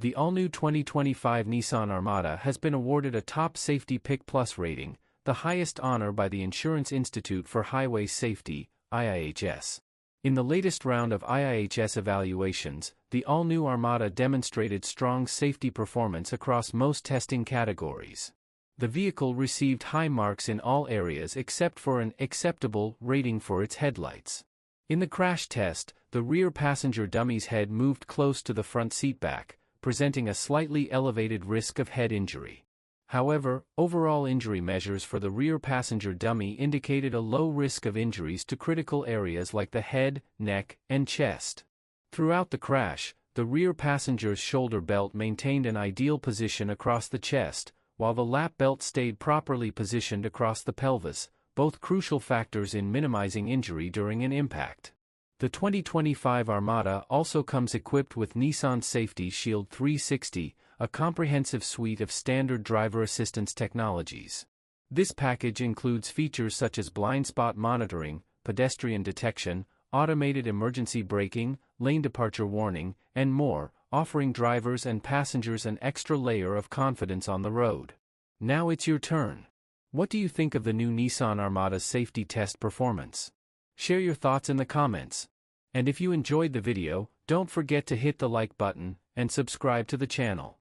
The all-new 2025 Nissan Armada has been awarded a Top Safety Pick Plus rating, the highest honor by the Insurance Institute for Highway Safety, IIHS. In the latest round of IIHS evaluations, the all-new Armada demonstrated strong safety performance across most testing categories. The vehicle received high marks in all areas except for an acceptable rating for its headlights. In the crash test, the rear passenger dummy's head moved close to the front seat back, presenting a slightly elevated risk of head injury. However, overall injury measures for the rear passenger dummy indicated a low risk of injuries to critical areas like the head, neck, and chest. Throughout the crash, the rear passenger's shoulder belt maintained an ideal position across the chest, while the lap belt stayed properly positioned across the pelvis, both crucial factors in minimizing injury during an impact. The 2025 Armada also comes equipped with Nissan Safety Shield 360, a comprehensive suite of standard driver assistance technologies. This package includes features such as blind spot monitoring, pedestrian detection, automated emergency braking, lane departure warning, and more, offering drivers and passengers an extra layer of confidence on the road. Now it's your turn. What do you think of the new Nissan Armada's safety test performance? Share your thoughts in the comments. And if you enjoyed the video, don't forget to hit the like button and subscribe to the channel.